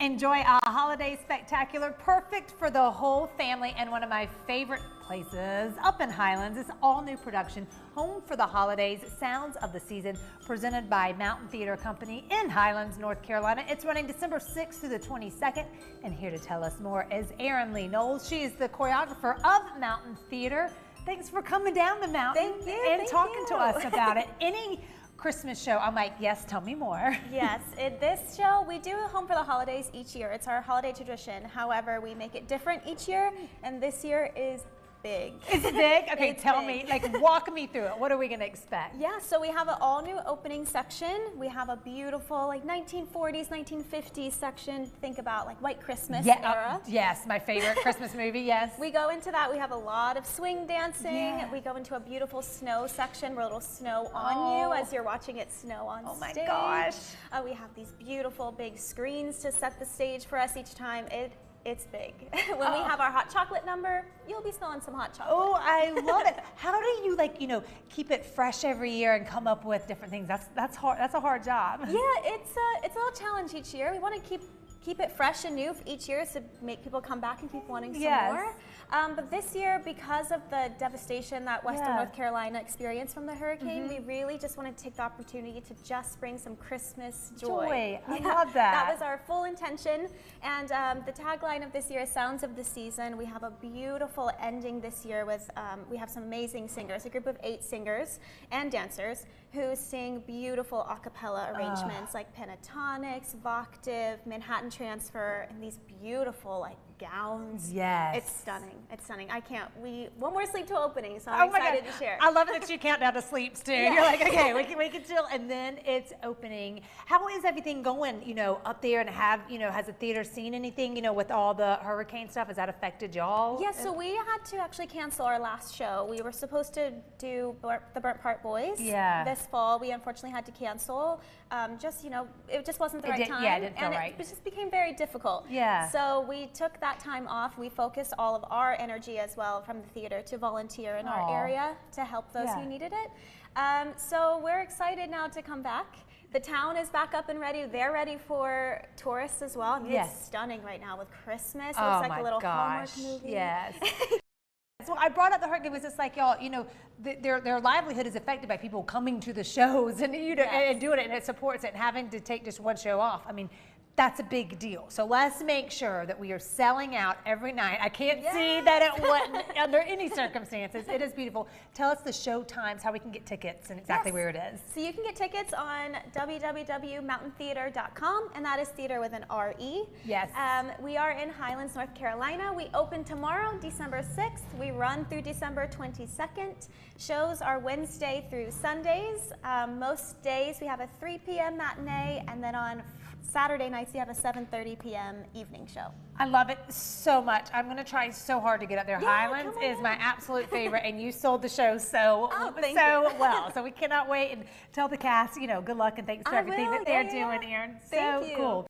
Enjoy a holiday spectacular, perfect for the whole family, and one of my favorite places up in Highlands. This all new production, Home for the Holidays, Sounds of the Season, presented by Mountain Theater Company in Highlands, North Carolina. It's running December 6th through the 22nd, and here to tell us more is Erin Lee Knowles. She is the choreographer of Mountain Theater. Thanks for coming down the mountain and talking to us about it. Any Christmas show, I'm like, yes, tell me more. Yes, this show, we do Home for the Holidays each year. It's our holiday tradition. However, we make it different each year, and this year is big. It's big? Okay, tell me, big. like, walk me through it. What are we going to expect? Yeah, so we have an all-new opening section. We have a beautiful, like, 1940s, 1950s section. Think about, like, White Christmas era. Yes, my favorite Christmas movie, yes. We go into that. We have a lot of swing dancing. Yeah. We go into a beautiful snow section where it'll snow on you as you're watching it snow on stage. Oh, my gosh. We have these beautiful big screens to set the stage for us each time. It's big. When we have our hot chocolate number, you'll be smelling some hot chocolate. Oh, I love it. How do you, like, you know, keep it fresh every year and come up with different things? That's hard. That's a hard job. Yeah, it's a little challenge each year. We want to keep it fresh and new each year to make people come back and keep wanting some more. But this year, because of the devastation that Western North Carolina experienced from the hurricane, we really just wanted to take the opportunity to just bring some Christmas joy. I love that. That was our full intention. And the tagline of this year is Sounds of the Season. We have a beautiful ending this year with, we have some amazing singers, a group of 8 singers and dancers who sing beautiful a cappella arrangements like pentatonics, voctive, Manhattan Transfer, and these beautiful, like, gowns. Yes. It's stunning. It's stunning. One more sleep till opening, so I'm excited to share. I love it that you count down to sleeps too. Yeah. You're like, okay, we can chill, and then it's opening. How is everything going, you know, up there, and has the theater seen anything, you know, with all the hurricane stuff? Has that affected y'all? Yeah, so we had to actually cancel our last show. We were supposed to do the Burnt Part Boys this fall. We unfortunately had to cancel. You know, it just wasn't the right time. Yeah, it didn't feel right. It just became very difficult. Yeah. So we took that time off. We focused all of our energy as well from the theater to volunteer in our area to help those who needed it. So we're excited now to come back. The town is back up and ready. They're ready for tourists as well. I mean, it's stunning right now with Christmas. It looks like a little Hallmark movie. Yes. So I brought up the hurricane because it's like, y'all, you know, their livelihood is affected by people coming to the shows and, you know, and doing it, and it supports it, and having to take just one show off. I mean, that's a big deal. So let's make sure that we are selling out every night. I can't see that it wouldn't under any circumstances. It is beautiful. Tell us the show times, how we can get tickets, and exactly where it is. So you can get tickets on www.mountaintheater.com, and that is theater with an R-E. Yes. We are in Highlands, North Carolina. We open tomorrow, December 6th. We run through December 22nd. Shows are Wednesday through Sundays. Most days we have a 3 p.m. matinee, and then on Saturday nights, you have a 7:30 p.m. evening show. I love it so much. I'm going to try so hard to get up there. Highlands is my absolute favorite, and you sold the show so well. So we cannot wait, and tell the cast, you know, good luck and thanks for everything that they're doing, Erin. So cool.